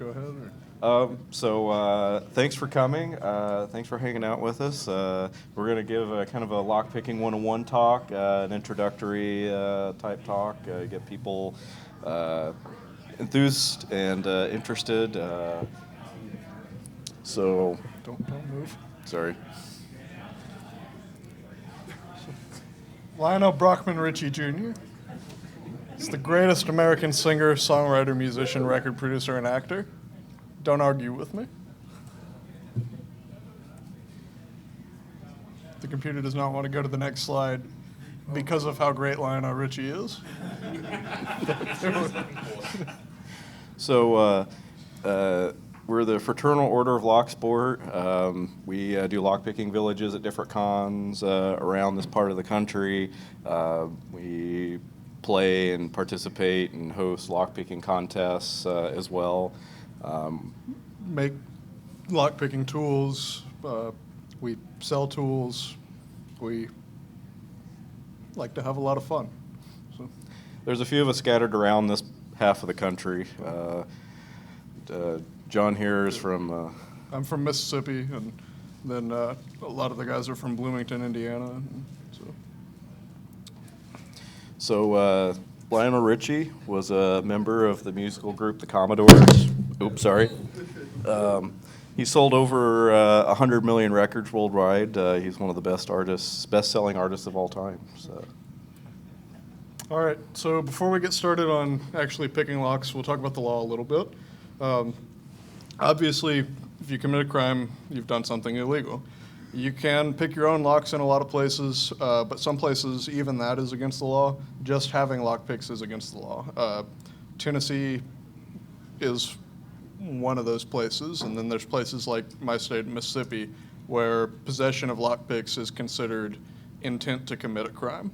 go ahead. Thanks for coming. Thanks for hanging out with us. We're going to give a kind of a lockpicking 101 talk, an introductory type talk, get people enthused and interested. Don't move. Sorry. Lionel Brockman Ritchie Jr. He's the greatest American singer, songwriter, musician, record producer, and actor. Don't argue with me. The computer does not want to go to the next slide because of how great Lionel Ritchie is. We're the Fratenal Order of Locksport. We do lockpicking villages at different cons around this part of the country. We play and participate and host lockpicking contests as well. Make lockpicking tools. We sell tools. We like to have a lot of fun. So. There's a few of us scattered around this half of the country. John here is from... I'm from Mississippi, and then a lot of the guys are from Bloomington, Indiana. So Lionel Ritchie was a member of the musical group The Commodores. Oops, sorry. He sold over 100 million records worldwide. He's one of the best-selling artists of all time. So. All right, so before we get started on actually picking locks, we'll talk about the law a little bit. Obviously, if you commit a crime, you've done something illegal. You can pick your own locks in a lot of places, but some places, even that is against the law. Just having lockpicks is against the law. Tennessee is one of those places, and then there's places like my state, Mississippi, where possession of lockpicks is considered intent to commit a crime.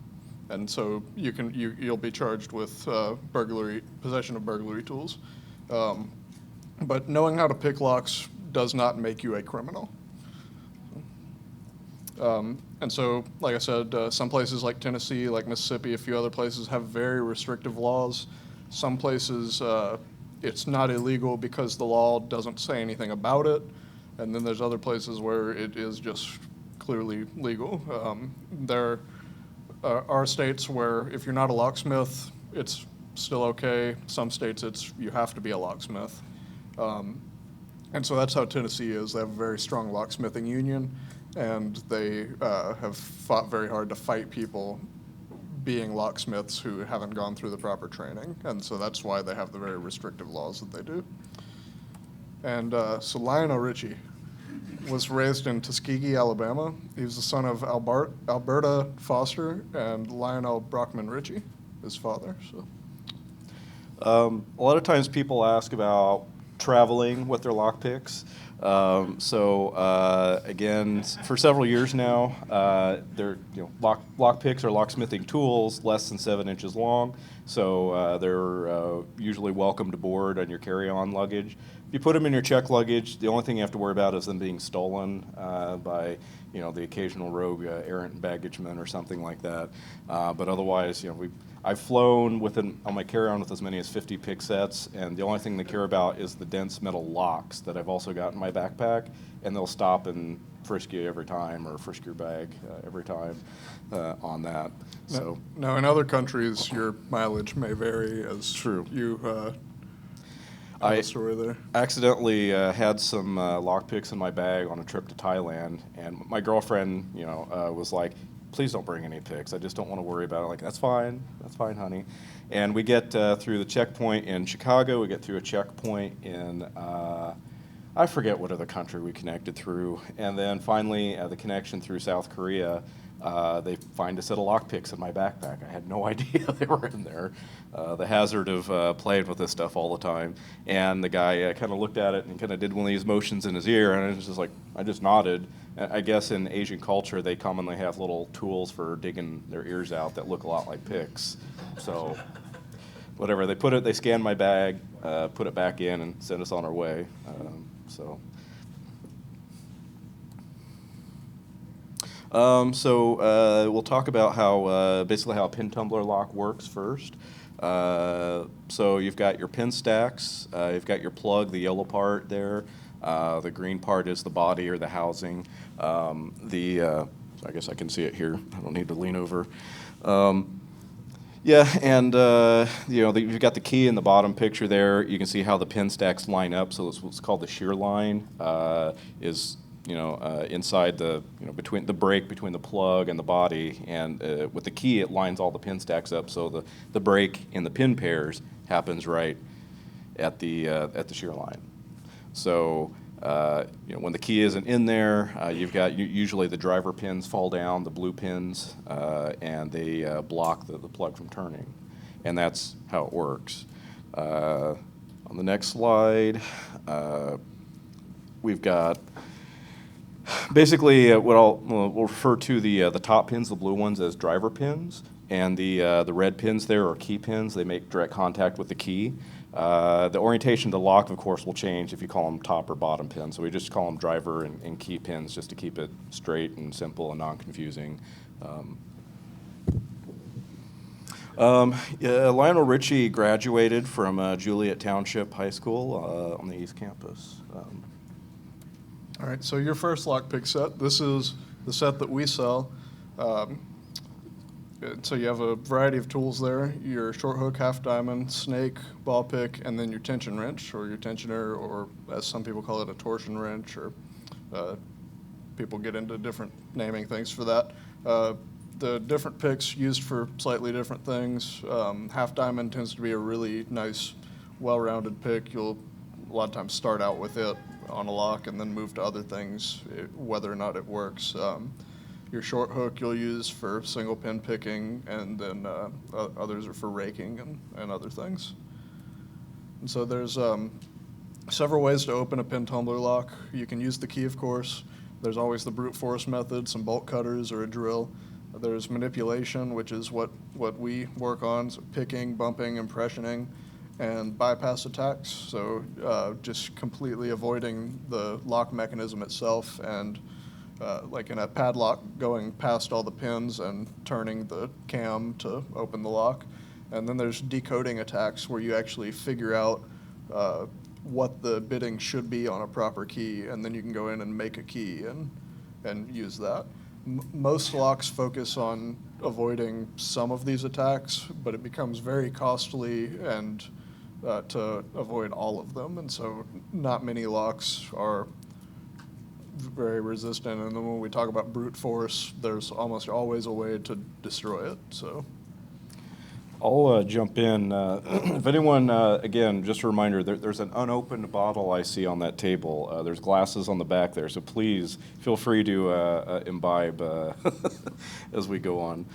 And so you'll be charged with possession of burglary tools. But knowing how to pick locks does not make you a criminal. And so, like I said, some places like Tennessee, like Mississippi, a few other places have very restrictive laws. Some places it's not illegal because the law doesn't say anything about it. And then there's other places where it is just clearly legal. There are states where if you're not a locksmith, it's still okay. Some states you have to be a locksmith. And so that's how Tennessee is. They have a very strong locksmithing union, and they have fought very hard to fight people being locksmiths who haven't gone through the proper training. And so that's why they have the very restrictive laws that they do. And so Lionel Ritchie was raised in Tuskegee, Alabama. He was the son of Alberta Foster and Lionel Brockman Ritchie, his father. So. A lot of times people ask about traveling with their lockpicks. Again, for several years now, lockpicks are locksmithing tools less than 7 inches long, so they're usually welcomed aboard on your carry-on luggage. If you put them in your check luggage, the only thing you have to worry about is them being stolen by the occasional rogue errant baggageman or something like that. But otherwise, I've flown on my carry-on with as many as 50 pick sets, and the only thing they care about is the dense metal locks that I've also got in my backpack, and they'll stop and frisk you every time, or frisk your bag every time on that. So now, in other countries, your mileage may vary as true. You have a story there. I accidentally had some lockpicks in my bag on a trip to Thailand, and my girlfriend, was like, please don't bring any picks. I just don't want to worry about it. Like, that's fine, honey. And we get through the checkpoint in Chicago. We get through a checkpoint in, I forget what other country we connected through. And then finally, the connection through South Korea, they find a set of lockpicks in my backpack. I had no idea they were in there. The hazard of playing with this stuff all the time. And the guy kind of looked at it and kind of did one of these motions in his ear, and I was just like, I just nodded. I guess in Asian culture, they commonly have little tools for digging their ears out that look a lot like picks. So, whatever, they scanned my bag, put it back in, and sent us on our way. We'll talk about basically how a pin-tumbler lock works first. So you've got your pin stacks, you've got your plug, the yellow part there. The green part is the body or the housing. I guess I can see it here. I don't need to lean over. Yeah, and you've got the key in the bottom picture there. You can see how the pin stacks line up. So it's what's called the shear line is inside the between the break between the plug and the body. And with the key, it lines all the pin stacks up. So the break in the pin pairs happens right at the shear line. So when the key isn't in there, you've got usually the driver pins fall down, the blue pins, and they block the plug from turning. And that's how it works. On the next slide, we've got basically we'll refer to the top pins, the blue ones, as driver pins, and the red pins there are key pins. They make direct contact with the key. The orientation of the lock, of course, will change if you call them top or bottom pins. So we just call them driver and key pins just to keep it straight and simple and non-confusing. Lionel Ritchie graduated from Juliet Township High School on the East Campus. All right, so your first lockpick set, this is the set that we sell. So you have a variety of tools there, your short hook, half diamond, snake, ball pick, and then your tension wrench, or your tensioner, or as some people call it, a torsion wrench, or people get into different naming things for that. The different picks used for slightly different things. Half diamond tends to be a really nice, well-rounded pick. You'll a lot of times start out with it on a lock and then move to other things, whether or not it works. Your short hook you'll use for single pin picking, and then others are for raking and other things. And so there's several ways to open a pin-tumbler lock. You can use the key, of course. There's always the brute force method, some bolt cutters or a drill. There's manipulation, which is what we work on, so picking, bumping, impressioning, and bypass attacks. So just completely avoiding the lock mechanism itself, and like in a padlock, going past all the pins and turning the cam to open the lock. And then there's decoding attacks where you actually figure out what the bitting should be on a proper key, and then you can go in and make a key and use that. Most locks focus on avoiding some of these attacks, but it becomes very costly and to avoid all of them, and so not many locks are very resistant. And then when we talk about brute force, there's almost always a way to destroy it. So I'll jump in. If anyone, again, just a reminder, there's an unopened bottle I see on that table. There's glasses on the back there, so please feel free to imbibe as we go on.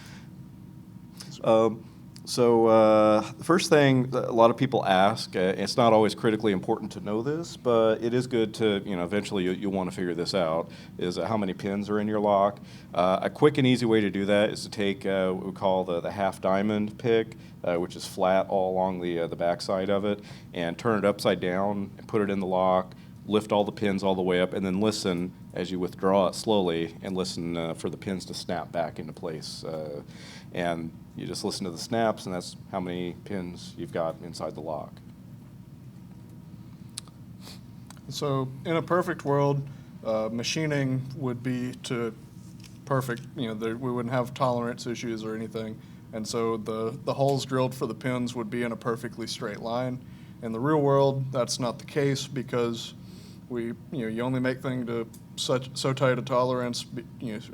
The first thing a lot of people ask, it's not always critically important to know this, but it is good to, eventually you'll want to figure this out, is how many pins are in your lock. A quick and easy way to do that is to take what we call the half diamond pick, which is flat all along the back side of it, and turn it upside down and put it in the lock, lift all the pins all the way up, and then listen as you withdraw it slowly, and listen for the pins to snap back into place. And you just listen to the snaps, and that's how many pins you've got inside the lock. So in a perfect world, machining would be to perfect, we wouldn't have tolerance issues or anything. And so the holes drilled for the pins would be in a perfectly straight line. In the real world, that's not the case, because you only make things to so tight a tolerance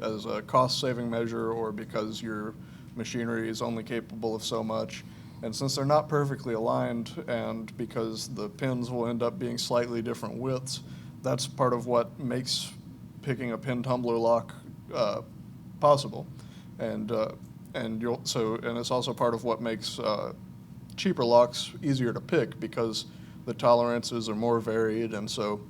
as a cost-saving measure, or because your machinery is only capable of so much. And since they're not perfectly aligned, and because the pins will end up being slightly different widths, that's part of what makes picking a pin-tumbler lock possible. And it's also part of what makes cheaper locks easier to pick, because the tolerances are more varied, and so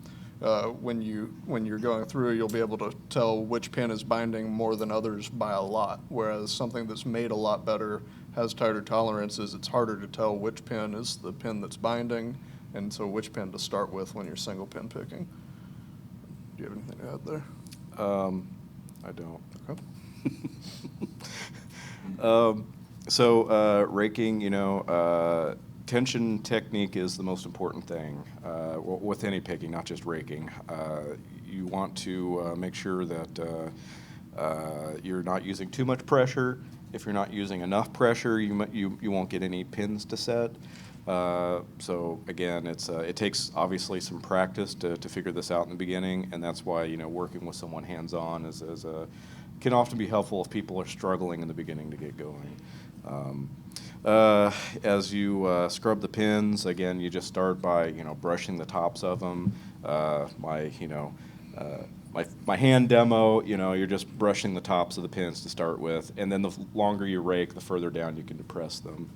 when you're going through, you'll be able to tell which pin is binding more than others by a lot. Whereas something that's made a lot better, has tighter tolerances, it's harder to tell which pin is the pin that's binding, and so which pin to start with when you're single pin picking. Do you have anything to add there? I don't. Okay. So raking, tension technique is the most important thing with any picking, not just raking. You want to make sure that you're not using too much pressure. If you're not using enough pressure, you won't get any pins to set. So again, it takes obviously some practice to figure this out in the beginning, and that's why working with someone hands-on can often be helpful if people are struggling in the beginning to get going. As you scrub the pins, again, you just start by brushing the tops of them. My hand demo, you're just brushing the tops of the pins to start with, and then the longer you rake, the further down you can depress them.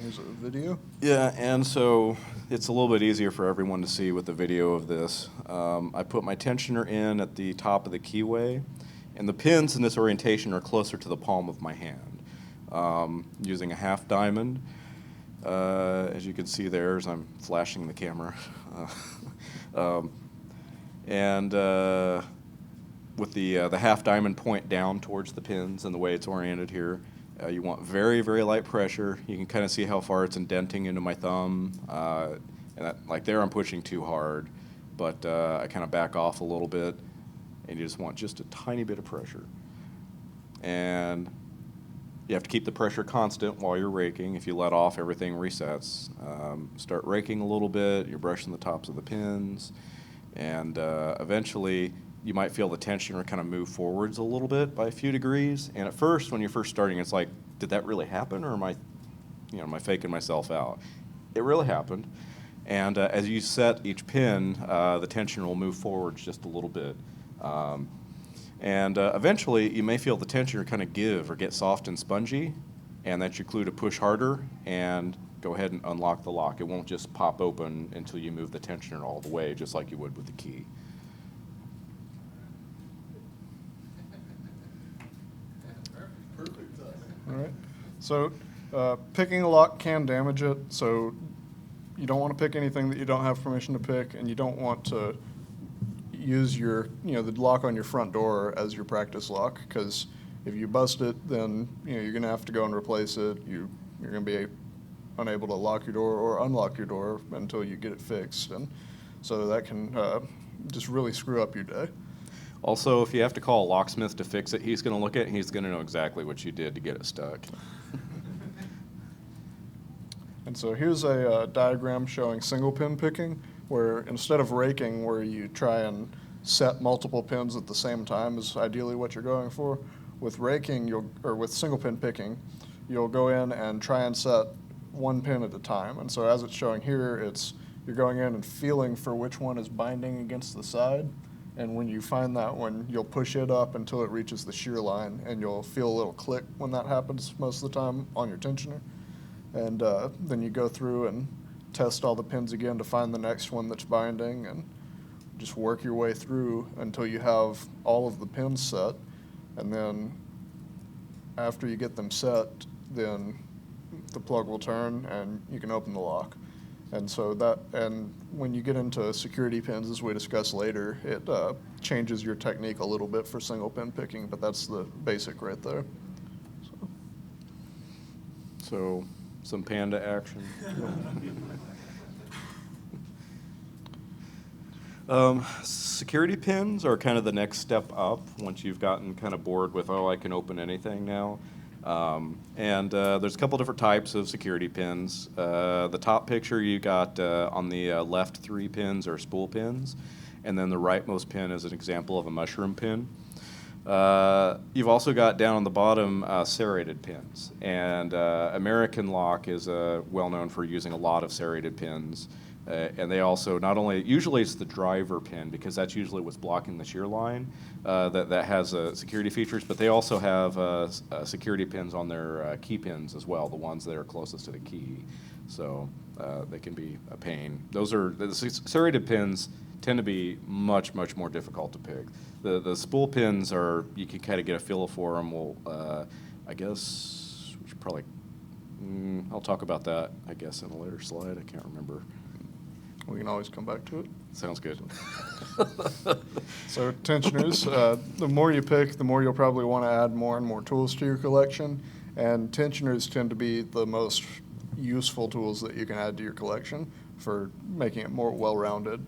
Here's a video. Yeah, and so it's a little bit easier for everyone to see with the video of this. I put my tensioner in at the top of the keyway, and the pins in this orientation are closer to the palm of my hand. Using a half diamond, as you can see there as I'm flashing the camera. With the half diamond point down towards the pins and the way it's oriented here, you want very, very light pressure. You can kind of see how far it's indenting into my thumb. Like there, I'm pushing too hard, but I kind of back off a little bit, and you just want just a tiny bit of pressure. And you have to keep the pressure constant while you're raking. If you let off, everything resets. Start raking a little bit. You're brushing the tops of the pins, and eventually you might feel the tensioner kind of move forwards a little bit by a few degrees. And at first, when you're first starting, it's like, did that really happen, or am I faking myself out? It really happened. And as you set each pin, the tensioner will move forwards just a little bit. Eventually, you may feel the tensioner kind of give or get soft and spongy, and that's your clue to push harder and go ahead and unlock the lock. It won't just pop open until you move the tensioner all the way, just like you would with the key. All right. So picking a lock can damage it, so you don't want to pick anything that you don't have permission to pick, and you don't want to use the lock on your front door as your practice lock, because if you bust it, then you're going to have to go and replace it. You're going to be unable to lock your door or unlock your door until you get it fixed, and so that can just really screw up your day. Also, if you have to call a locksmith to fix it, he's going to look at it and he's going to know exactly what you did to get it stuck. And so here's a diagram showing single pin picking, where instead of raking, where you try and set multiple pins at the same time is ideally what you're going for. With raking, with single pin picking, you'll go in and try and set one pin at a time. And so as it's showing here, you're going in and feeling for which one is binding against the side. And when you find that one, you'll push it up until it reaches the shear line, and you'll feel a little click when that happens most of the time on your tensioner. And then you go through and test all the pins again to find the next one that's binding, and just work your way through until you have all of the pins set. And then after you get them set, then the plug will turn and you can open the lock. And so and when you get into security pins, as we discuss later, it changes your technique a little bit for single pin picking, but that's the basic right there. So some panda action. Security pins are kind of the next step up once you've gotten kind of bored with, I can open anything now. There's a couple different types of security pins. The top picture you got on the left 3 pins are spool pins, and then the rightmost pin is an example of a mushroom pin. You've also got down on the bottom serrated pins, and American Lock is well known for using a lot of serrated pins. And they also usually it's the driver pin, because that's usually what's blocking the shear line that has security features, but they also have security pins on their key pins as well, the ones that are closest to the key. So they can be a pain. The serrated pins tend to be much, much more difficult to pick. The spool pins you can kind of get a feel for them. I guess we should probably, I'll talk about that, I guess, in a later slide. I can't remember. we can always come back to it. Sounds good. So tensioners, the more you pick, the more you'll probably want to add more and more tools to your collection, and tensioners tend to be the most useful tools that you can add to your collection for making it more well-rounded.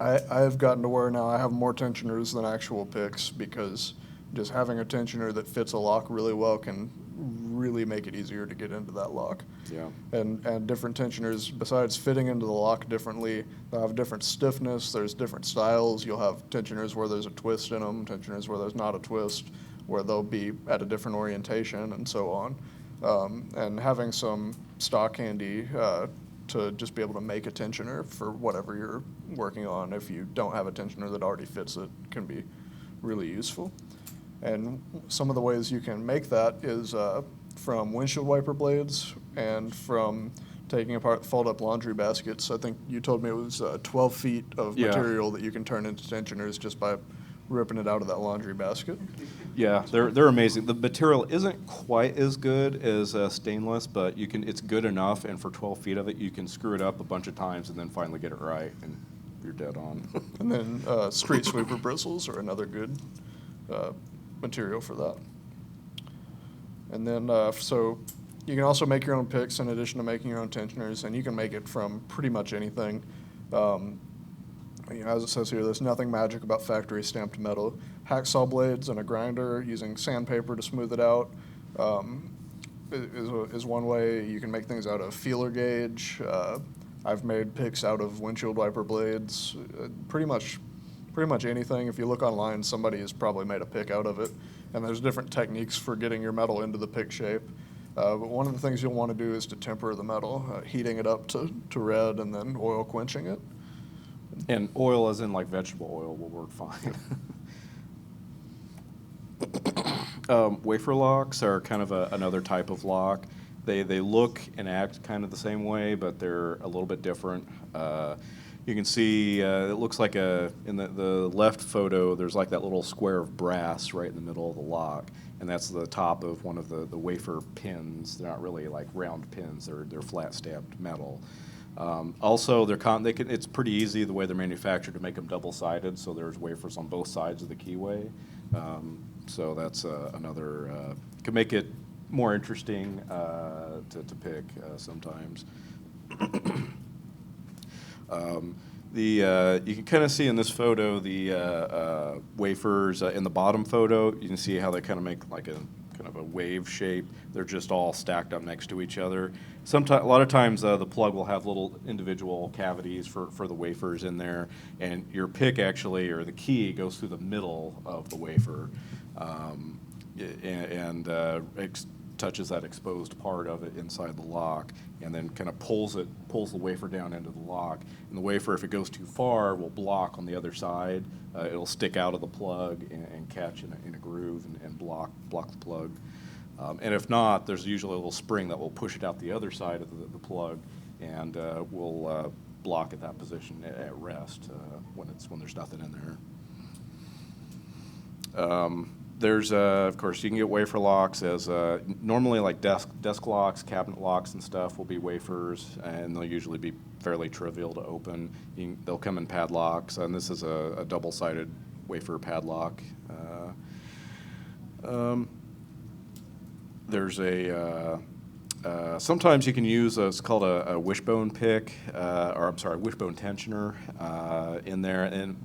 I've gotten to where now I have more tensioners than actual picks, because just having a tensioner that fits a lock really well can really make it easier to get into that lock. Yeah. And different tensioners, besides fitting into the lock differently, they'll have different stiffness, there's different styles. You'll have tensioners where there's a twist in them, tensioners where there's not a twist, where they'll be at a different orientation, and so on. And having some stock handy to just be able to make a tensioner for whatever you're working on, if you don't have a tensioner that already fits it, can be really useful. And some of the ways you can make that is from windshield wiper blades and from taking apart fold-up laundry baskets. I think you told me it was 12 feet of material that you can turn into tensioners just by ripping it out of that laundry basket. Yeah, they're amazing. The material isn't quite as good as stainless, but you can. It's good enough, and for 12 feet of it, you can screw it up a bunch of times and then finally get it right, and you're dead on. And then street sweeper bristles are another good material for that. And then so you can also make your own picks in addition to making your own tensioners, and you can make it from pretty much anything. As it says here, there's nothing magic about factory stamped metal. Hacksaw blades and a grinder using sandpaper to smooth it out is one way. You can make things out of feeler gauge. I've made picks out of windshield wiper blades. Pretty much anything. If you look online, somebody has probably made a pick out of it. And there's different techniques for getting your metal into the pick shape. But one of the things you'll want to do is to temper the metal, heating it up to red and then oil quenching it. And oil, as in like vegetable oil, will work fine. Wafer locks are kind of another type of lock. They look and act kind of the same way, but they're a little bit different. You can see it looks like in the left photo, there's like that little square of brass right in the middle of the lock, and that's the top of one of the wafer pins. They're not really like round pins; they're flat stamped metal. Also, it's pretty easy the way they're manufactured to make them double-sided, so there's wafers on both sides of the keyway. So that's another, can make it more interesting to pick sometimes. You can kind of see in this photo the wafers in the bottom photo. You can see how they kind of make like a kind of a wave shape. They're just all stacked up next to each other. A lot of times the plug will have little individual cavities for the wafers in there, and your pick actually, or the key, goes through the middle of the wafer and touches that exposed part of it inside the lock, and then kind of pulls the wafer down into the lock. And the wafer, if it goes too far, will block on the other side. It'll stick out of the plug and catch in a groove and block the plug. And if not, there's usually a little spring that will push it out the other side of the plug, and will block at that position at rest when there's nothing in there. There's, of course, you can get wafer locks as normally like desk locks, cabinet locks and stuff will be wafers, and they'll usually be fairly trivial to open. They'll come in padlocks, and this is a double-sided wafer padlock. There's sometimes you can use it's called a wishbone pick, wishbone tensioner in there, and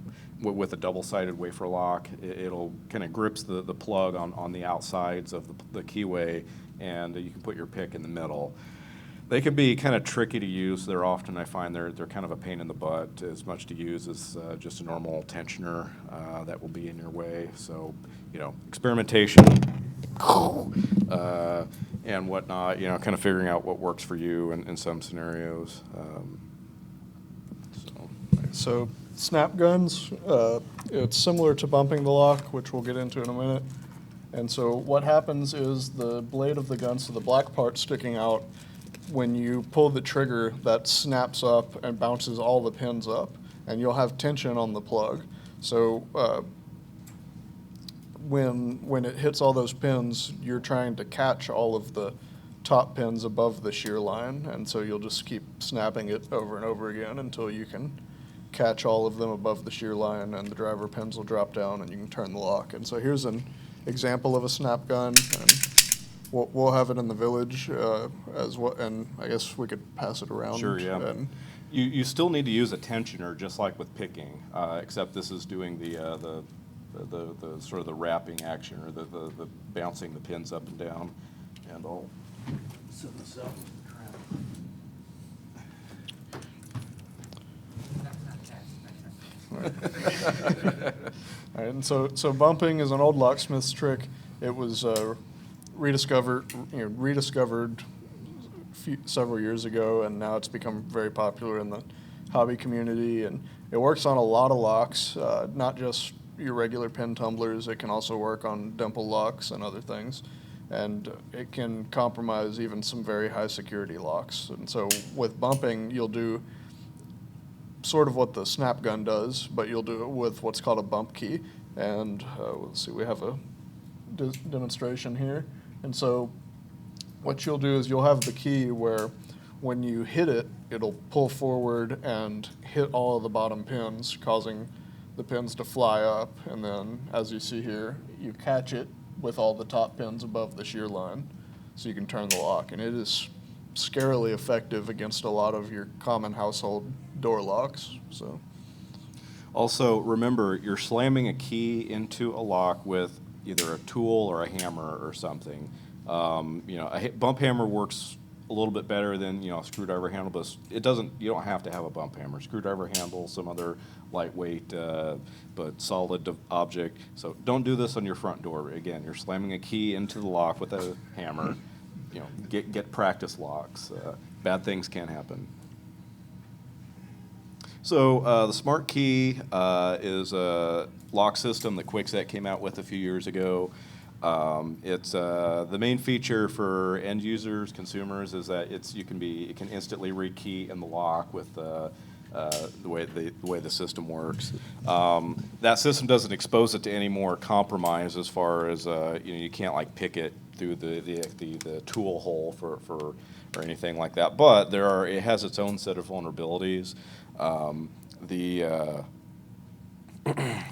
with a double-sided wafer lock, it'll kind of grips the plug on the outsides of the keyway, and you can put your pick in the middle. They can be kind of tricky to use. I find they're kind of a pain in the butt, as much to use as just a normal tensioner that will be in your way. So, experimentation and whatnot, kind of figuring out what works for you in some scenarios. So snap guns, it's similar to bumping the lock, which we'll get into in a minute. And so what happens is the blade of the gun, so the black part sticking out, when you pull the trigger, that snaps up and bounces all the pins up, and you'll have tension on the plug. So when it hits all those pins, you're trying to catch all of the top pins above the shear line, and so you'll just keep snapping it over and over again until you can catch all of them above the shear line, and the driver pins will drop down and you can turn the lock. And so here's an example of a snap gun, and we'll have it in the village as well, and I guess we could pass it around. Sure, yeah. And You still need to use a tensioner, just like with picking, except this is doing the sort of the wrapping action, or the bouncing the pins up and down. And I'll set this up. All right, and so bumping is an old locksmith's trick. It was rediscovered several years ago, and now it's become very popular in the hobby community. And it works on a lot of locks, not just your regular pin tumblers. It can also work on dimple locks and other things. And it can compromise even some very high security locks. And so with bumping, you'll do sort of what the snap gun does, but you'll do it with what's called a bump key. And let's see, we have a demonstration here. And so what you'll do is you'll have the key where when you hit it, it'll pull forward and hit all of the bottom pins, causing the pins to fly up. And then, as you see here, you catch it with all the top pins above the shear line, so you can turn the lock. And it is scarily effective against a lot of your common household door locks. So, also, remember, you're slamming a key into a lock with either a tool or a hammer or something. A bump hammer works a little bit better than a screwdriver handle, but it doesn't. You don't have to have a bump hammer. Screwdriver handle, some other lightweight but solid object. So don't do this on your front door. Again, you're slamming a key into the lock with a hammer. Get practice locks. Bad things can happen. So the Smartkey is a lock system that Kwikset came out with a few years ago. It's the main feature for end users, consumers, is that it can instantly rekey in the lock with the way the system works. That system doesn't expose it to any more compromise as far as you can't like pick it through the tool hole for or anything like that. But it has its own set of vulnerabilities.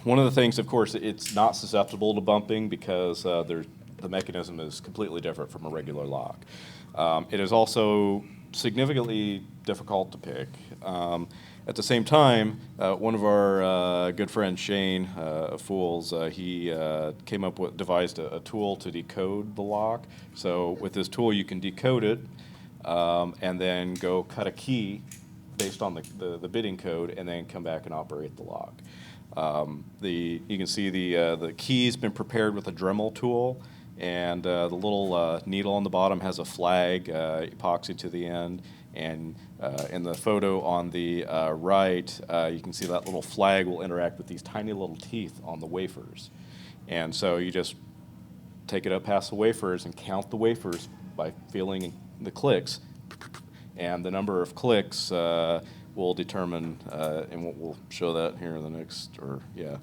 One of the things, of course, it's not susceptible to bumping because the mechanism is completely different from a regular lock. It is also significantly difficult to pick. At the same time, one of our good friends, Shane of Fools, he devised a tool to decode the lock. So with this tool, you can decode it and then go cut a key based on the bidding code, and then come back and operate the lock. You can see the key's been prepared with a Dremel tool, and the little needle on the bottom has a flag epoxy to the end. And in the photo on the right, you can see that little flag will interact with these tiny little teeth on the wafers. And so you just take it up past the wafers and count the wafers by feeling the clicks. And the number of clicks will determine, and we'll show that here in the next, in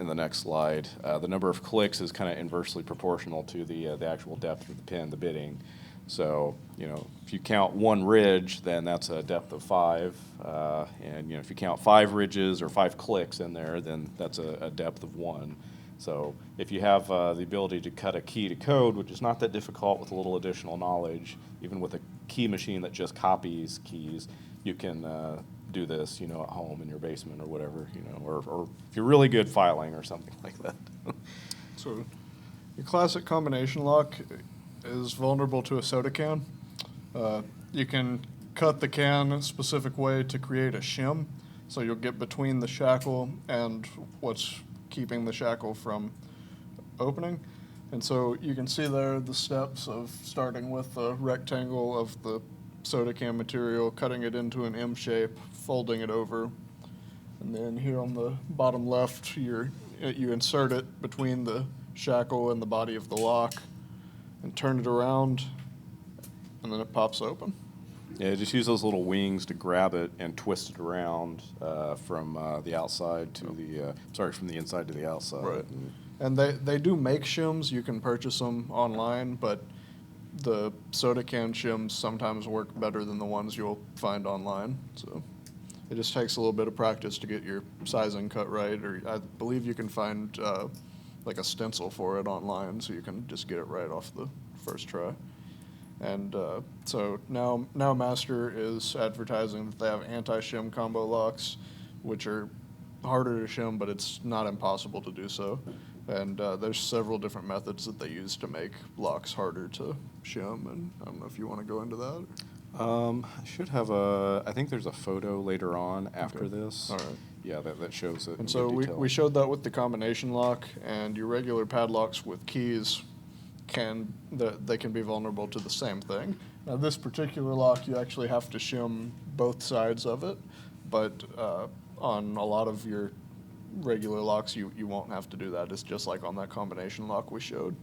the next slide. The number of clicks is kind of inversely proportional to the actual depth of the pin, the bidding. So, if you count one ridge, then that's a depth of 5. And, if you count 5 ridges or 5 clicks in there, then that's a depth of 1. So if you have the ability to cut a key to code, which is not that difficult with a little additional knowledge, even with a key machine that just copies keys, you can do this, at home in your basement or whatever, or if you're really good filing or something like that. So your classic combination lock is vulnerable to a soda can. You can cut the can a specific way to create a shim, so you'll get between the shackle and what's keeping the shackle from opening. And so you can see there the steps of starting with a rectangle of the soda can material, cutting it into an M shape, folding it over, and then here on the bottom left, you insert it between the shackle and the body of the lock and turn it around, and then it pops open. Yeah, just use those little wings to grab it and twist it around from the outside to from the inside to the outside. Right. And they do make shims. You can purchase them online, but the soda can shims sometimes work better than the ones you'll find online. So it just takes a little bit of practice to get your sizing cut right. Or I believe you can find like a stencil for it online, so you can just get it right off the first try. And so now Master is advertising that they have anti-shim combo locks, which are harder to shim, but it's not impossible to do so. And there's several different methods that they use to make locks harder to shim, and I don't know if you want to go into that. I should have I think there's a photo later on after Okay. this. All right. Yeah, that shows it. And in so good detail. we showed that with the combination lock, and your regular padlocks with keys they can be vulnerable to the same thing. Now this particular lock, you actually have to shim both sides of it, but on a lot of your regular locks, you won't have to do that. It's just like on that combination lock we showed.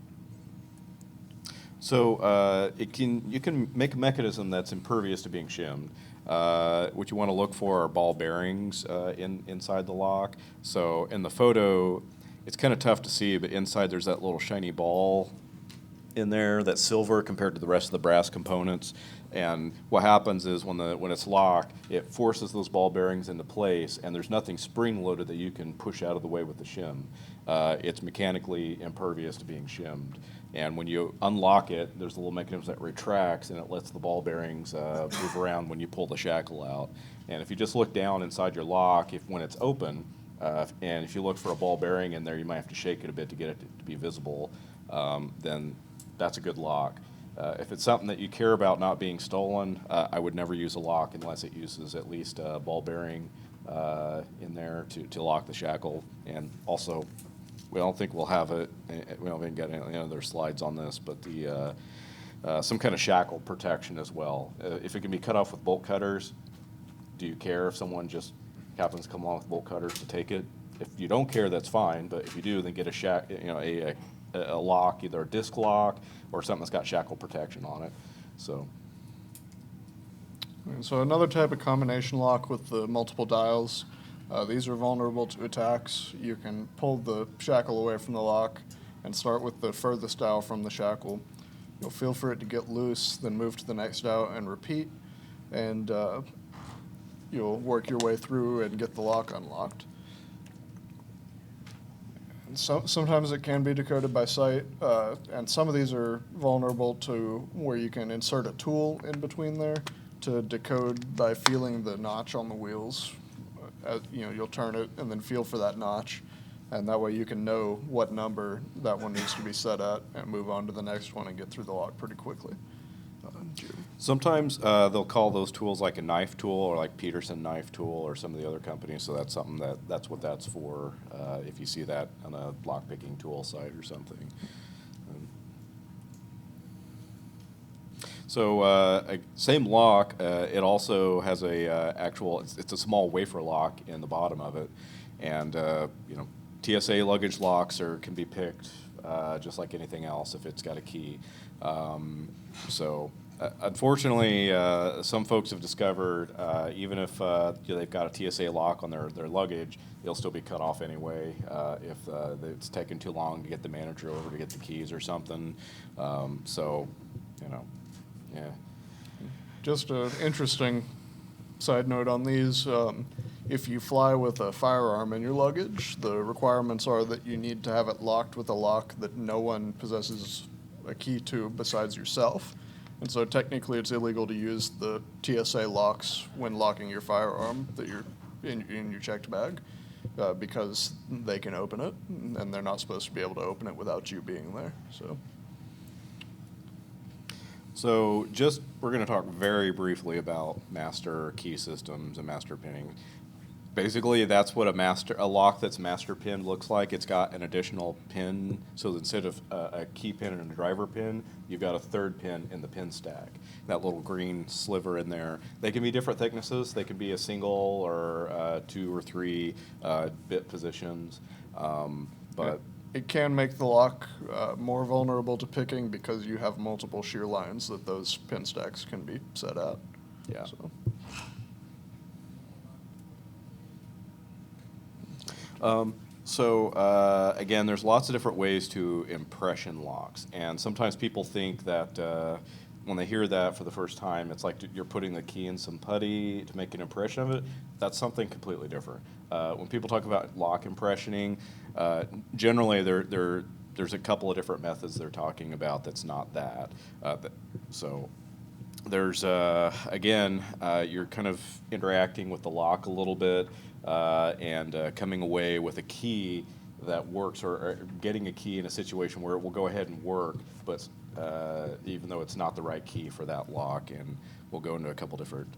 So you can make a mechanism that's impervious to being shimmed. What you want to look for are ball bearings inside the lock. So in the photo, it's kind of tough to see, but inside there's that little shiny ball in there that's silver compared to the rest of the brass components. And what happens is when it's locked, it forces those ball bearings into place, and there's nothing spring-loaded that you can push out of the way with the shim. It's mechanically impervious to being shimmed. And when you unlock it, there's a little mechanism that retracts, and it lets the ball bearings move around when you pull the shackle out. And if you just look down inside your lock, when it's open, and if you look for a ball bearing in there, you might have to shake it a bit to get it to be visible, then that's a good lock. If it's something that you care about not being stolen, I would never use a lock unless it uses at least a ball bearing in there to lock the shackle. And also, we don't think we'll have it. We don't even get any other slides on this, but some kind of shackle protection as well. If it can be cut off with bolt cutters, do you care if someone just happens to come along with bolt cutters to take it? If you don't care, that's fine. But if you do, then get a lock, either a disc lock or something that's got shackle protection on it. So another type of combination lock with the multiple dials. These are vulnerable to attacks. You can pull the shackle away from the lock and start with the furthest dial from the shackle. You'll feel for it to get loose, then move to the next dial and repeat, and you'll work your way through and get the lock unlocked. Sometimes it can be decoded by sight, and some of these are vulnerable to where you can insert a tool in between there to decode by feeling the notch on the wheels. You'll turn it and then feel for that notch, and that way you can know what number that one needs to be set at and move on to the next one and get through the lock pretty quickly. sometimes they'll call those tools like a knife tool or like Peterson knife tool or some of the other companies. So that's something that's what that's for. If you see that on a lockpicking tool site or something. Same lock. It also has a it's a small wafer lock in the bottom of it, and TSA luggage locks can be picked just like anything else if it's got a key. Unfortunately, some folks have discovered even if they've got a TSA lock on their luggage, they'll still be cut off anyway if it's taken too long to get the manager over to get the keys or something. Yeah. Just an interesting side note on these. If you fly with a firearm in your luggage, the requirements are that you need to have it locked with a lock that no one possesses a key to besides yourself. And so technically it's illegal to use the TSA locks when locking your firearm that you're in your checked bag because they can open it, and they're not supposed to be able to open it without you being there. So we're going to talk very briefly about master key systems and master pinning. Basically, that's what a lock that's master pinned looks like. It's got an additional pin. So instead of a key pin and a driver pin, you've got a third pin in the pin stack. That little green sliver in there. They can be different thicknesses. They can be a single or 2 or 3 bit positions. But it can make the lock more vulnerable to picking because you have multiple shear lines that those pin stacks can be set at. Yeah. So again, there's lots of different ways to impression locks, and sometimes people think that when they hear that for the first time, it's like you're putting the key in some putty to make an impression of it. That's something completely different. When people talk about lock impressioning, generally there's a couple of different methods they're talking about that's not that. So there's, again, you're kind of interacting with the lock a little bit and coming away with a key that works, or getting a key in a situation where it will go ahead and work, but even though it's not the right key for that lock. And we'll go into a couple different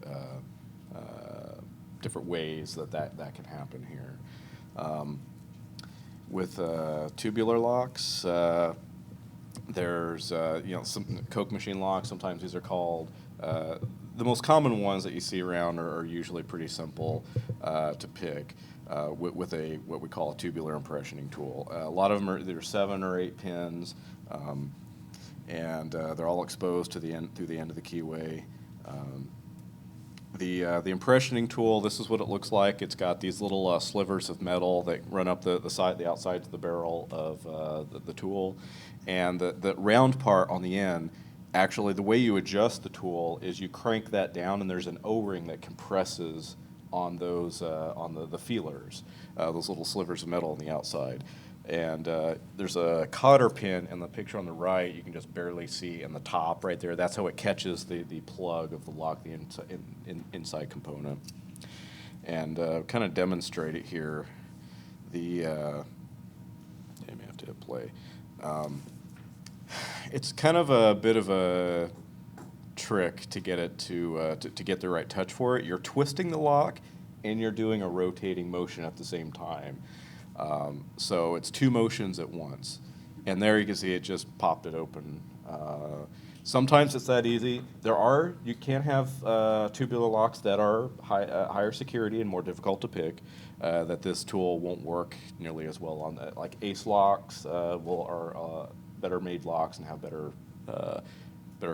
different ways that can happen here. With tubular locks, there's some Coke machine locks. Sometimes these are called. The most common ones that you see around are usually pretty simple to pick with what we call a tubular impressioning tool. A lot of them are either 7 or 8 pins, and they're all exposed to the end through the end of the keyway. The impressioning tool, this is what it looks like. It's got these little slivers of metal that run up the outsides of the barrel of the tool, and the round part on the end. Actually, the way you adjust the tool is you crank that down, and there's an O-ring that compresses on those on the feelers, those little slivers of metal on the outside. And there's a cotter pin in the picture on the right. You can just barely see in the top right there. That's how it catches the plug of the lock, the inside component. And kind of demonstrate it here. I may have to hit play. It's kind of a bit of a trick to get it to get the right touch for it. You're twisting the lock, and you're doing a rotating motion at the same time. So it's 2 motions at once. And there you can see it just popped it open. Sometimes it's that easy. You can have tubular locks that are higher security and more difficult to pick, that this tool won't work nearly as well on that. Like Ace locks are better made locks and have better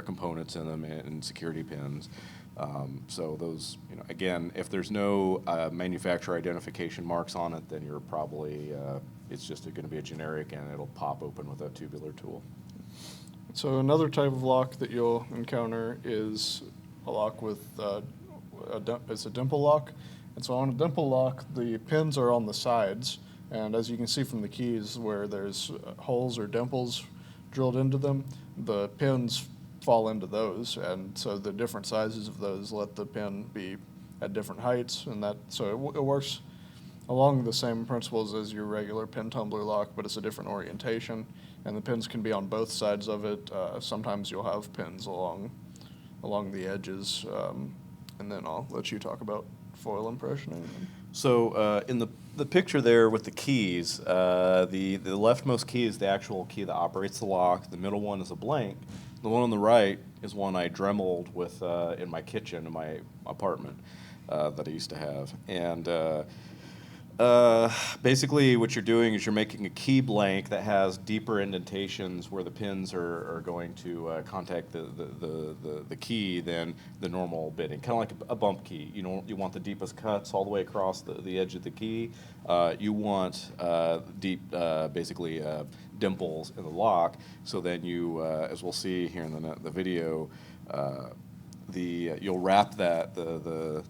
components in them and security pins. So those, again, if there's no manufacturer identification marks on it, then you're probably, it's just going to be a generic, and it'll pop open with a tubular tool. So another type of lock that you'll encounter is a lock with it's a dimple lock. And so on a dimple lock, the pins are on the sides, and as you can see from the keys where there's holes or dimples drilled into them, the pins fall into those, and so the different sizes of those let the pin be at different heights, and so it works along the same principles as your regular pin tumbler lock, but it's a different orientation, and the pins can be on both sides of it. Sometimes you'll have pins along the edges, and then I'll let you talk about foil impressioning. So in the picture there with the keys, the leftmost key is the actual key that operates the lock. The middle one is a blank. The one on the right is one I dremeled with in my kitchen in my apartment that I used to have. And basically what you're doing is you're making a key blank that has deeper indentations where the pins are going to contact the key than the normal bitting, kind of like a bump key. You want the deepest cuts all the way across the edge of the key. You want deep, basically dimples in the lock, so then you, as we'll see here in the video, you'll wrap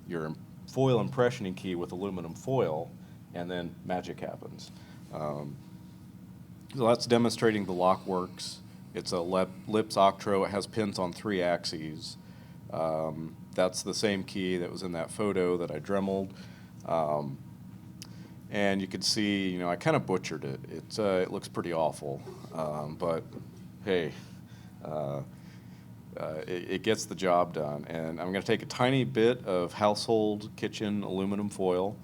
your foil impressioning key with aluminum foil, and then magic happens. So that's demonstrating the lock works. It's a Lips Octro. It has pins on 3 axes. That's the same key that was in that photo that I dremeled. And you can see, I kind of butchered it. It looks pretty awful, but hey, it gets the job done. And I'm going to take a tiny bit of household kitchen aluminum foil,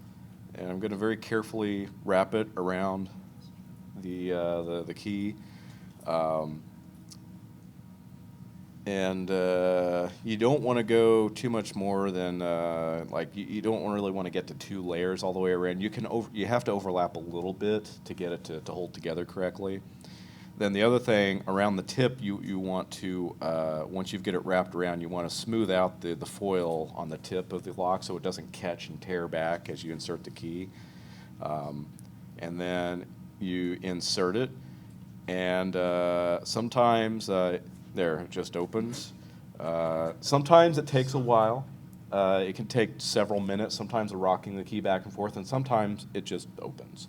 and I'm going to very carefully wrap it around the key. And you don't want to go too much more than you don't really want to get to 2 layers all the way around. You have to overlap a little bit to get it to hold together correctly. Then the other thing, around the tip, you want to, once you get it wrapped around, you want to smooth out the foil on the tip of the lock so it doesn't catch and tear back as you insert the key. and then you insert it, and sometimes there, it just opens. Sometimes it takes a while. It can take several minutes, sometimes rocking the key back and forth, and sometimes it just opens.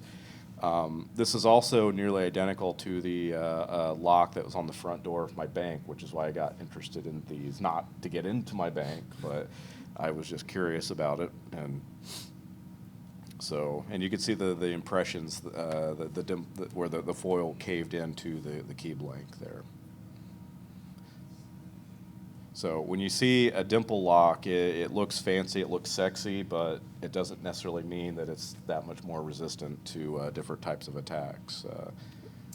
This is also nearly identical to the lock that was on the front door of my bank, which is why I got interested in these, not to get into my bank, but I was just curious about it. And so, and you can see the impressions, where the foil caved into the key blank there. So when you see a dimple lock, it looks fancy, it looks sexy, but it doesn't necessarily mean that it's that much more resistant to different types of attacks.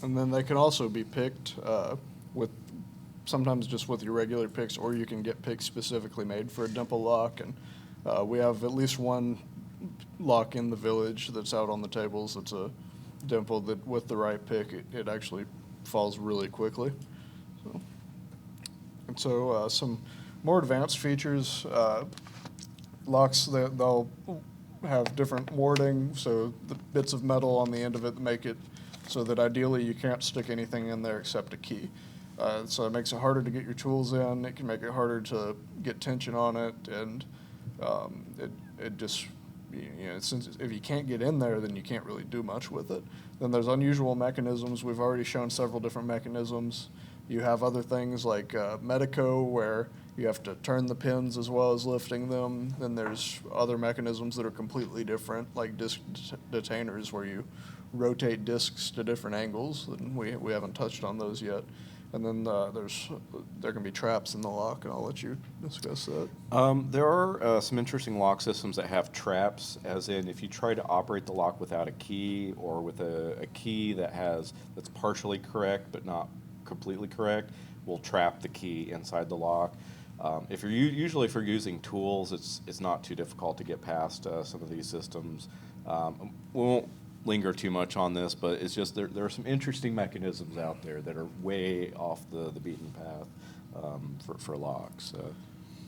And then they can also be picked with sometimes just with your regular picks, or you can get picks specifically made for a dimple lock. And we have at least one lock in the village that's out on the tables. It's a dimple that with the right pick, it actually falls really quickly. So. And so some more advanced features, locks, they'll have different warding, so the bits of metal on the end of it make it so that ideally you can't stick anything in there except a key. So it makes it harder to get your tools in, it can make it harder to get tension on it, and it just, you know, since if you can't get in there, then you can't really do much with it. Then there's unusual mechanisms. We've already shown several different mechanisms. You have other things like Medeco, where you have to turn the pins as well as lifting them. Then there's other mechanisms that are completely different, like disc detainers, where you rotate discs to different angles, and we haven't touched on those yet. And then there can be traps in the lock, and I'll let you discuss that. There are some interesting lock systems that have traps, as in if you try to operate the lock without a key, or with a key that's partially correct but not completely correct, will trap the key inside the lock. If you're usually if you're using tools, it's not too difficult to get past some of these systems. We won't linger too much on this, but it's just there are some interesting mechanisms out there that are way off the beaten path for locks.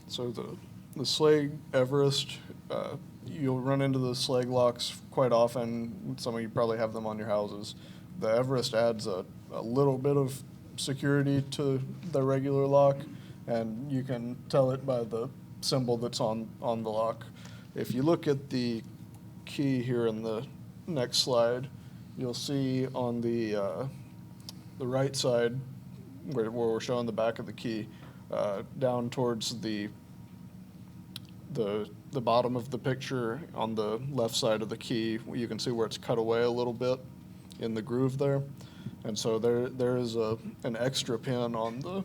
So the Schlage Everest, you'll run into the Schlage locks quite often. Some of you probably have them on your houses. The Everest adds a little bit of security to the regular lock, and you can tell it by the symbol that's on the lock. If you look at the key here in the next slide, you'll see on the right side where we're showing the back of the key, down towards the bottom of the picture on the left side of the key, you can see where it's cut away a little bit in the groove there. And so there is an extra pin on the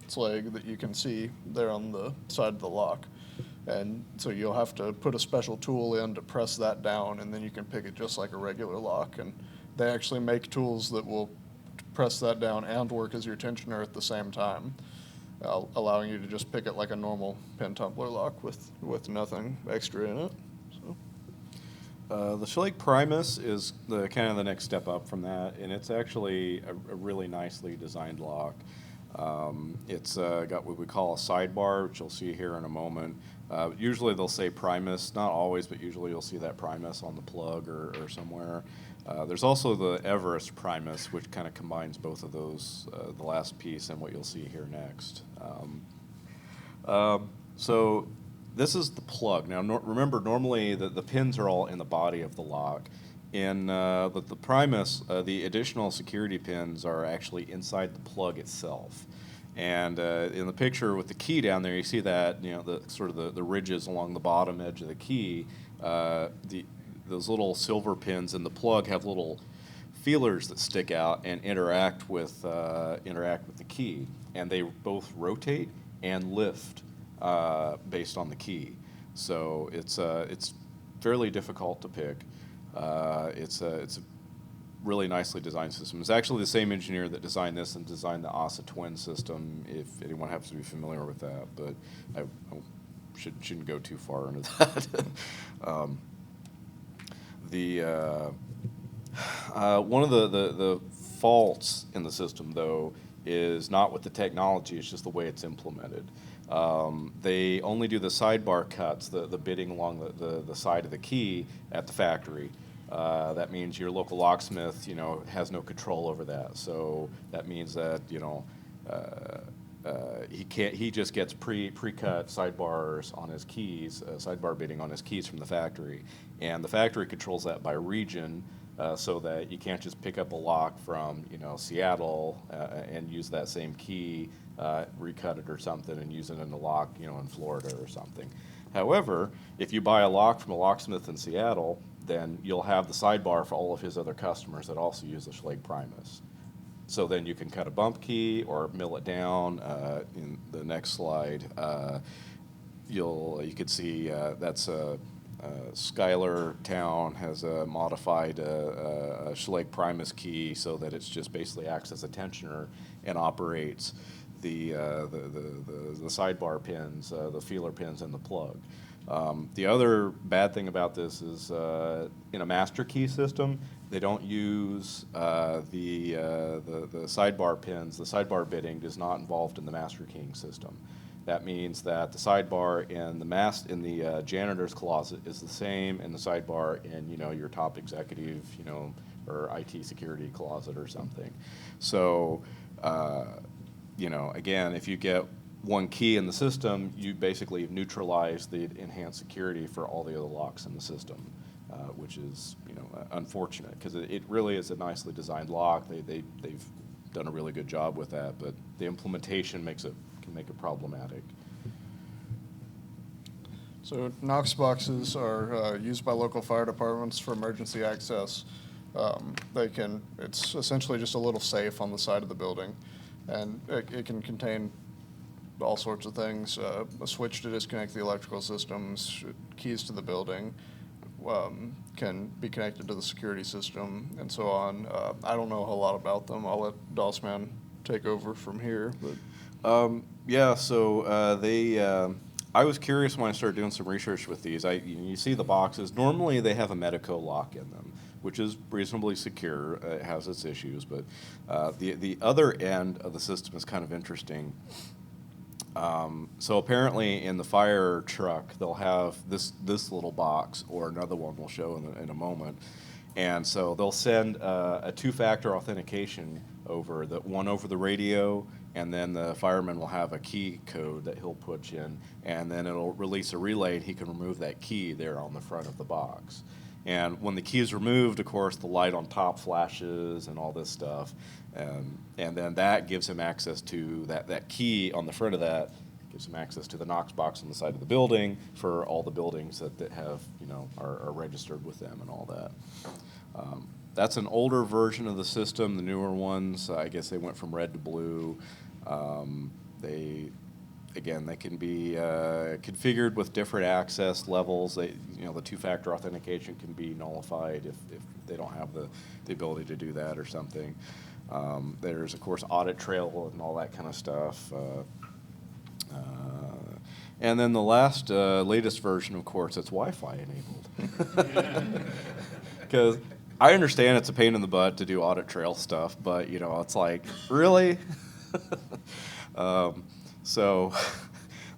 Schlage that you can see there on the side of the lock. And so you'll have to put a special tool in to press that down, and then you can pick it just like a regular lock. And they actually make tools that will press that down and work as your tensioner at the same time, allowing you to just pick it like a normal pin-tumbler lock with nothing extra in it. The Schlage Primus is kind of the next step up from that, and it's actually a really nicely designed lock. It's got what we call a sidebar, which you'll see here in a moment. Usually they'll say Primus, not always, but usually you'll see that Primus on the plug or somewhere. There's also the Everest Primus, which kind of combines both of those, the last piece and what you'll see here next. So this is the plug. Now, remember, normally the pins are all in the body of the lock. In the Primus, the additional security pins are actually inside the plug itself. And in the picture with the key down there, you see that, you know, the ridges along the bottom edge of the key. Those little silver pins in the plug have little feelers that stick out and interact with the key, and they both rotate and lift based on the key. So it's fairly difficult to pick. It's a really nicely designed system. It's actually the same engineer that designed this and designed the ASA Twin system, if anyone happens to be familiar with that, but I shouldn't go too far into that. One of the faults in the system, though, is not with the technology, it's just the way it's implemented. They only do the sidebar cuts, the bitting along the side of the key at the factory. that means your local locksmith, has no control over that. So that means that, he just gets pre-cut sidebars on his keys, sidebar bitting on his keys from the factory. And the factory controls that by region, so that you can't just pick up a lock from, Seattle and use that same key, recut it or something and use it in a lock, in Florida or something. However, if you buy a lock from a locksmith in Seattle, then you'll have the sidebar for all of his other customers that also use the Schlage Primus. So then you can cut a bump key or mill it down. In the next slide, you could see that's Schuyler Town has a modified Schlage Primus key so that it's just basically acts as a tensioner and operates the sidebar pins, the feeler pins, and the plug. The other bad thing about this is in a master key system, they don't use the sidebar pins. The sidebar bitting is not involved in the master keying system. That means that the sidebar in the janitor's closet is the same in the sidebar in your top executive or IT security closet or something. So again, if you get one key in the system, you basically neutralize the enhanced security for all the other locks in the system, which is unfortunate because it really is a nicely designed lock. They've done a really good job with that, but the implementation can make it problematic. So Knox boxes are used by local fire departments for emergency access. It's essentially just a little safe on the side of the building, and it can contain all sorts of things, a switch to disconnect the electrical systems, keys to the building, can be connected to the security system, and so on. I don't know a whole lot about them. I'll let DosMan take over from here. But I was curious when I started doing some research with these. You see the boxes. Normally they have a Medeco lock in them, which is reasonably secure. It has its issues, but the other end of the system is kind of interesting. So apparently in the fire truck, they'll have this little box, or another one we'll show in a moment. And so they'll send a two-factor authentication over the radio, and then the fireman will have a key code that he'll put in, and then it'll release a relay, and he can remove that key there on the front of the box. And when the key is removed, of course, the light on top flashes and all this stuff. And then that gives him access to that key on the front of that, gives him access to the Knox box on the side of the building for all the buildings that have, are registered with them and all that. That's an older version of the system. The newer ones, I guess they went from red to blue. They can be configured with different access levels. The two-factor authentication can be nullified if they don't have the ability to do that or something. There's, of course, audit trail and all that kind of stuff. And then the latest version, of course, it's Wi-Fi enabled. Because I understand it's a pain in the butt to do audit trail stuff, but, it's like, really? So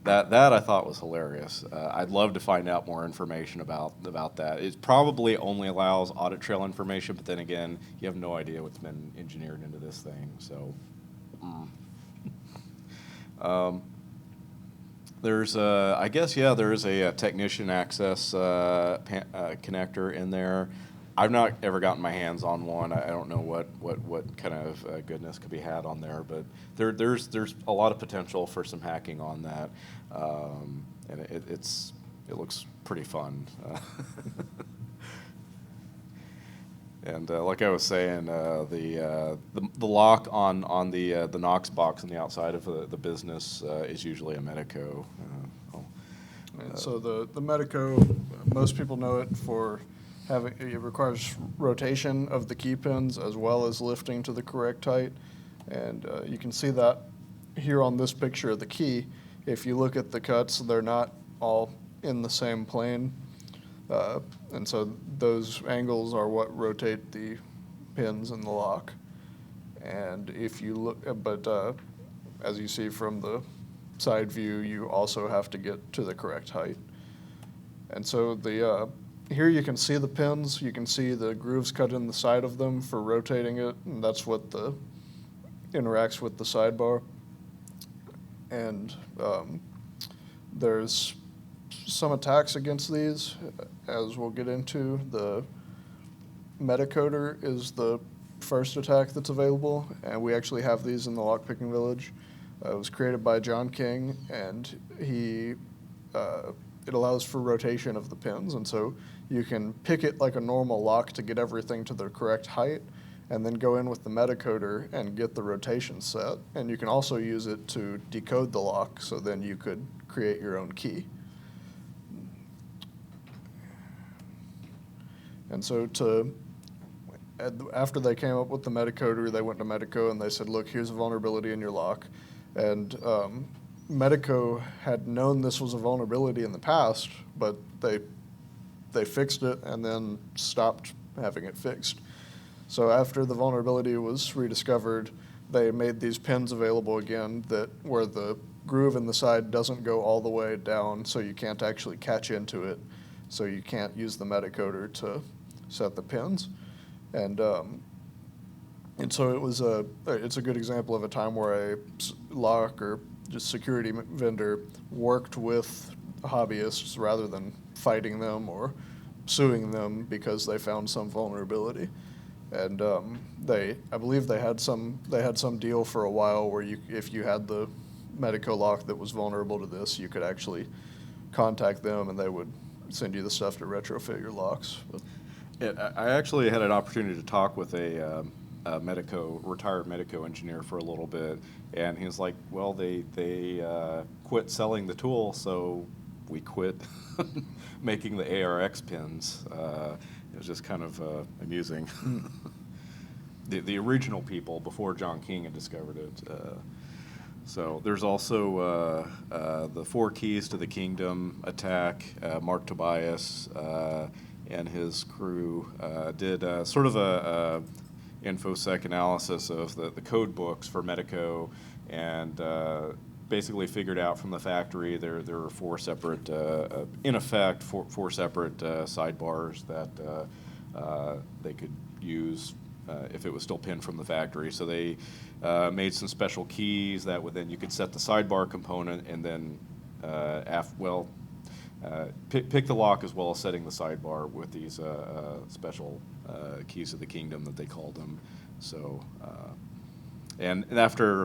that I thought was hilarious. I'd love to find out more information about that. It probably only allows audit trail information, but then again, you have no idea what's been engineered into this thing. So there's there is a technician access connector in there. I've not ever gotten my hands on one. I don't know what kind of goodness could be had on there, but there's a lot of potential for some hacking on that, and it looks pretty fun. And like I was saying, the lock on the Knox box on the outside of the business is usually a Medeco. So the Medeco, most people know it for it requires rotation of the key pins as well as lifting to the correct height, and you can see that here on this picture of the key. If you look at the cuts, they're not all in the same plane, and so those angles are what rotate the pins in the lock. And if you look, but as you see from the side view, you also have to get to the correct height. And so here you can see the pins. You can see the grooves cut in the side of them for rotating it, and that's what interacts with the sidebar. And there's some attacks against these, as we'll get into. The Medecoder is the first attack that's available, and we actually have these in the Lockpicking Village. It was created by John King, and it allows for rotation of the pins, and so you can pick it like a normal lock to get everything to the correct height, and then go in with the Medecoder and get the rotation set. And you can also use it to decode the lock, so then you could create your own key. And so after they came up with the Medecoder, they went to Medeco and they said, look, here's a vulnerability in your lock. And Medeco had known this was a vulnerability in the past, but they fixed it and then stopped having it fixed. So after the vulnerability was rediscovered, they made these pins available again where the groove in the side doesn't go all the way down, so you can't actually catch into it. So you can't use the Medecoder to set the pins. And so it's a good example of a time where a lock or just security vendor worked with hobbyists rather than fighting them or suing them because they found some vulnerability. And I believe they had some deal for a while where if you had the Medeco lock that was vulnerable to this, you could actually contact them and they would send you the stuff to retrofit your locks. I actually had an opportunity to talk with a retired Medeco engineer for a little bit, and he was like, well, they quit selling the tool, so we quit making the ARX pins. It was just kind of amusing. The original people before John King had discovered it. So there's also the 4 Keys to the Kingdom attack. Mark Tobias and his crew did sort of a infosec analysis of the code books for Medeco, and basically figured out from the factory there were 4 separate, in effect, four separate sidebars that they could use if it was still pinned from the factory. So they made some special keys that would then you could set the sidebar component and then pick the lock as well as setting the sidebar with these special keys to the kingdom that they called them. So, and after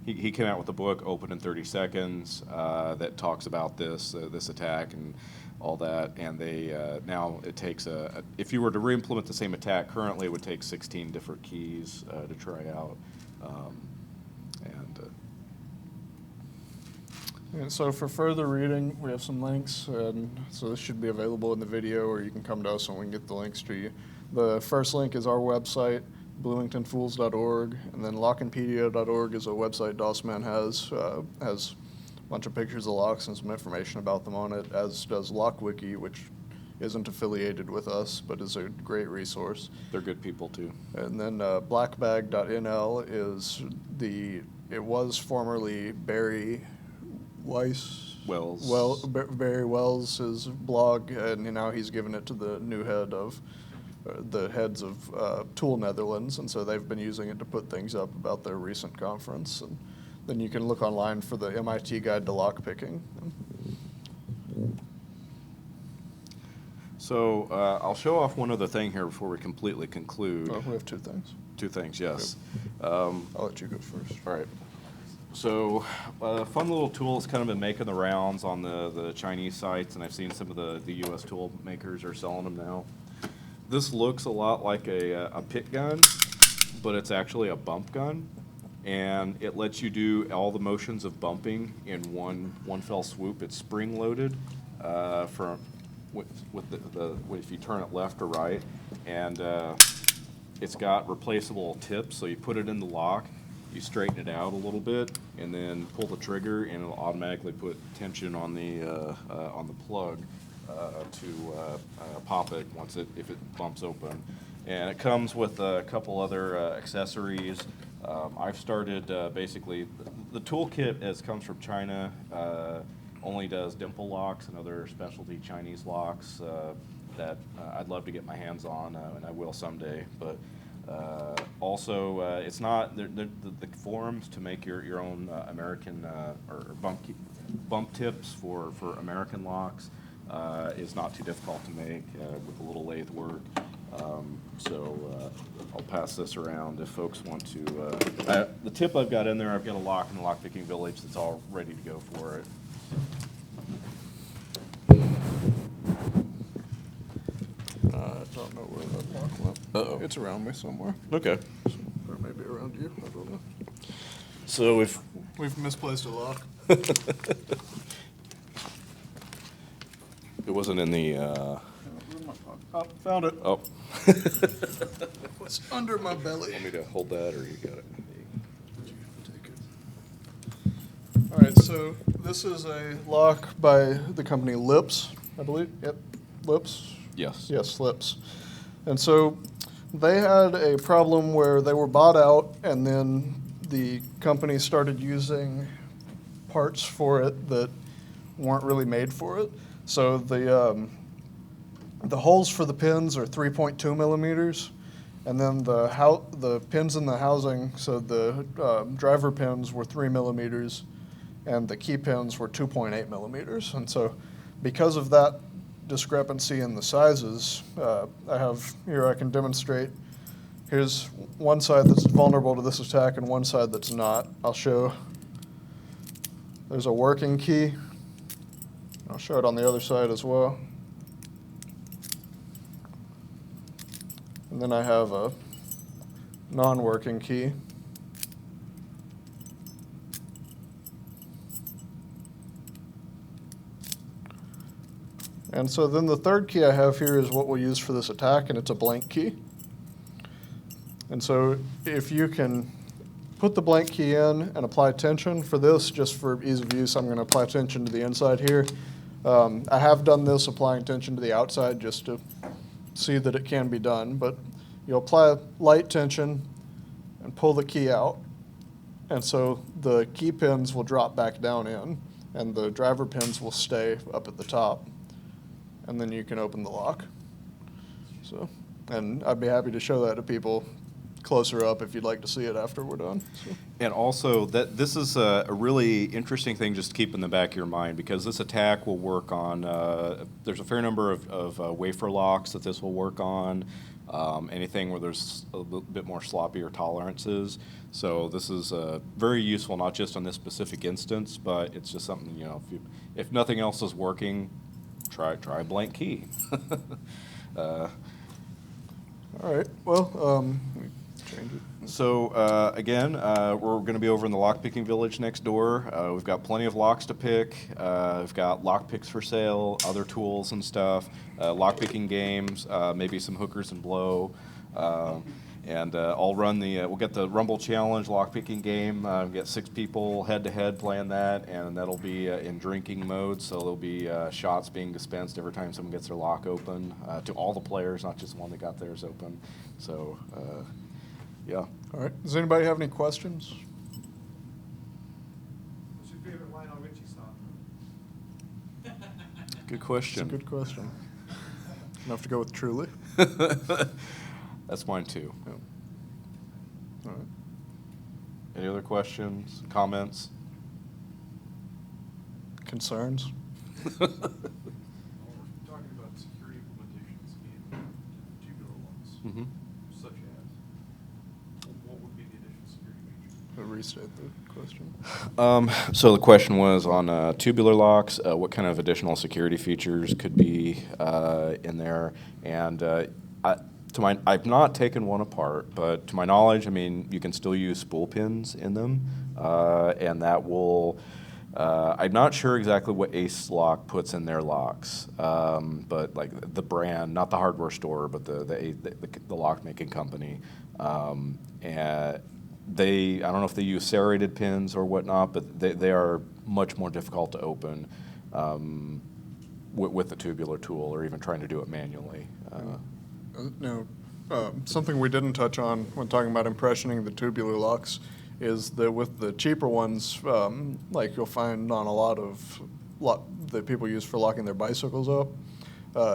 he came out with a book, Open in 30 Seconds, that talks about this attack and all that. And they now it takes if you were to re-implement the same attack currently, it would take 16 different keys to try out. And so for further reading, we have some links, and so this should be available in the video, or you can come to us and we can get the links to you. The first link is our website, bloomingtonfools.org, and then lockandpedia.org is a website DosMan has a bunch of pictures of locks and some information about them on it, as does LockWiki, which isn't affiliated with us, but is a great resource. They're good people too. And then blackbag.nl is it was formerly Barry Barry Wells' blog, and now he's given it to the new heads of Tool Netherlands, and so they've been using it to put things up about their recent conference. And then you can look online for the MIT Guide to Lockpicking. So I'll show off one other thing here before we completely conclude. Oh, we have 2 things. 2 things, yes. I'll let you go first. All right. So a fun little tool has kind of been making the rounds on the Chinese sites, and I've seen some of the U.S. tool makers are selling them now. This looks a lot like a pit gun, but it's actually a bump gun, and it lets you do all the motions of bumping in one fell swoop. It's spring loaded if you turn it left or right, and it's got replaceable tips, so you put it in the lock. You straighten it out a little bit, and then pull the trigger, and it'll automatically put tension on the plug to pop it if it bumps open. And it comes with a couple other accessories. I've started basically the toolkit as comes from China. only does dimple locks and other specialty Chinese locks that I'd love to get my hands on, and I will someday. But also, it's not the forms to make your own American or bump tips for American locks is not too difficult to make with a little lathe work. So I'll pass this around if folks want to. The tip I've got in there, I've got a lock in the Lockpicking Village that's all ready to go for it. I don't know where that lock went. Uh-oh. It's around me somewhere. Okay. Or maybe around you. I don't know. So if We've misplaced a lock. it wasn't in the. Where's my pocket? Oh, found it. Oh. It's under my belly. Want me to hold that, or you got it? Take it. All right, so this is a lock by the company Lips, I believe. Yep, Lips. Yes. Yes, Lips. And so they had a problem where they were bought out, and then the company started using parts for it that weren't really made for it. So the holes for the pins are 3.2 millimeters, and then the pins in the housing, so the driver pins were 3 millimeters, and the key pins were 2.8 millimeters. And so because of that discrepancy in the sizes, I have here, I can demonstrate. Here's one side that's vulnerable to this attack and one side that's not. I'll show. There's a working key. I'll show it on the other side as well. And then I have a non-working key. And so then the third key I have here is what we'll use for this attack, and it's a blank key. And so if you can put the blank key in and apply tension for this, just for ease of use, I'm going to apply tension to the inside here. I have done this applying tension to the outside just to see that it can be done, but you'll apply light tension and pull the key out, and so the key pins will drop back down in, and the driver pins will stay up at the top, and then you can open the lock. So, and I'd be happy to show that to people closer up if you'd like to see it after we're done. So. And also, that this is a really interesting thing just to keep in the back of your mind, because this attack will work on, there's a fair number of wafer locks that this will work on, anything where there's a little bit more sloppier tolerances. So this is very useful, not just on this specific instance, but it's just something, you know, if nothing else is working, try a blank key. All right, well, change it. So again, we're going to be over in the Lockpicking Village next door. We've got plenty of locks to pick. We've got lock picks for sale, other tools and stuff, lockpicking games, maybe some hookers and blow. And I'll run we'll get the Rumble Challenge lockpicking game. Get 6 people head-to-head playing that, and that'll be in drinking mode, so there'll be shots being dispensed every time someone gets their lock open, to all the players, not just the one that got theirs open. So, yeah. All right, does anybody have any questions? What's your favorite Lionel Ritchie song? Good It's a question. good question. Enough to go with Truly? That's mine too. Yeah. All right. Any other questions, comments? Concerns? We're talking about security implementations in tubular locks, Mm-hmm. such as, what would be the additional security features? Restate the question. So the question was on tubular locks, what kind of additional security features could be in there? And I've not taken one apart, but to my knowledge, I mean, you can still use spool pins in them, and that will. I'm not sure exactly what Ace Lock puts in their locks, but like the brand, not the hardware store, but the lock making company, and I don't know if they use serrated pins or whatnot, but they are much more difficult to open with the tubular tool, or even trying to do it manually. No, something we didn't touch on when talking about impressioning the tubular locks is that with the cheaper ones, like you'll find on a lot of that people use for locking their bicycles up.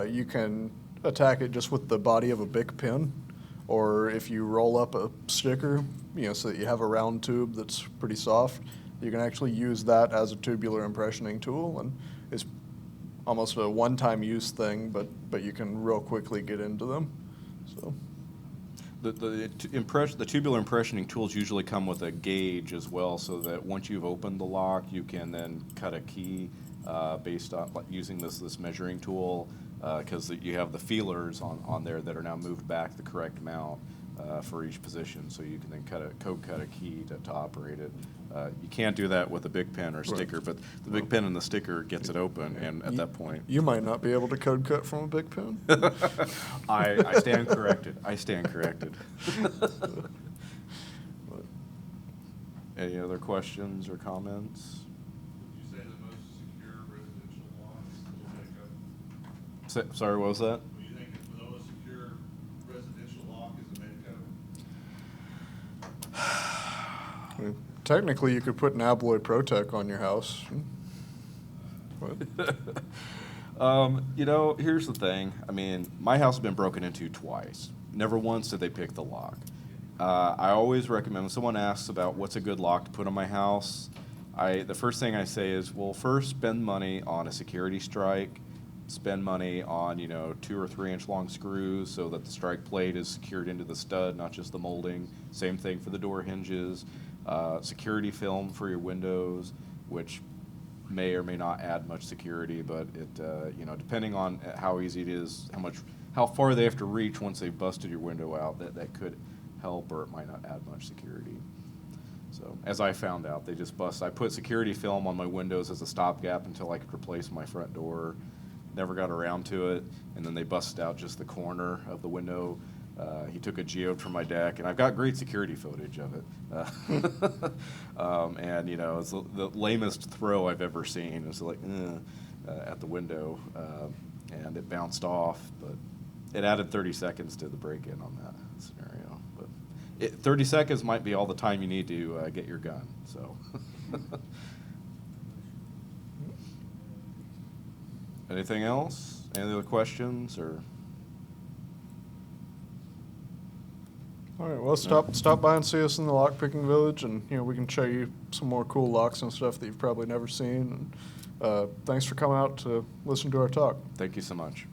You can attack it just with the body of a big pin, or if you roll up a sticker, so that you have a round tube that's pretty soft, you can actually use that as a tubular impressioning tool, and it's almost a one-time use thing, but you can real quickly get into them. So. The tubular impressioning tools usually come with a gauge as well, so that once you've opened the lock, you can then cut a key based on using this measuring tool, because you have the feelers on there that are now moved back the correct amount for each position, so you can then code cut a key to operate it. You can't do that with a big pen or sticker, but the big pen and the sticker gets it open, and at that point... You might not be able to code cut from a big pen. I stand corrected. I stand corrected. Any other questions or comments? Would you say the most secure residential lock is still Medeco? Sorry, what was that? Would you think that the most secure residential lock is a Medeco? Technically, you could put an Abloy Protec on your house. Here's the thing. I mean, my house has been broken into twice. Never once did they pick the lock. I always recommend when someone asks about what's a good lock to put on my house, the first thing I say is, well, first spend money on a security strike, spend money on 2 or 3 inch long screws so that the strike plate is secured into the stud, not just the molding. Same thing for the door hinges. Security film for your windows, which may or may not add much security, but it depending on how easy it is, how far they have to reach once they've busted your window out, that could help, or it might not add much security. So as I found out, I put security film on my windows as a stopgap until I could replace my front door. Never got around to it, and then they busted out just the corner of the window. He took a geode from my deck, and I've got great security footage of it. And it's the lamest throw I've ever seen. It was like at the window, and it bounced off, but it added 30 seconds to the break-in on that scenario. But 30 seconds might be all the time you need to get your gun. So. Anything else? Any other questions or? All right, well, stop by and see us in the Lockpicking Village, and we can show you some more cool locks and stuff that you've probably never seen. And thanks for coming out to listen to our talk. Thank you so much.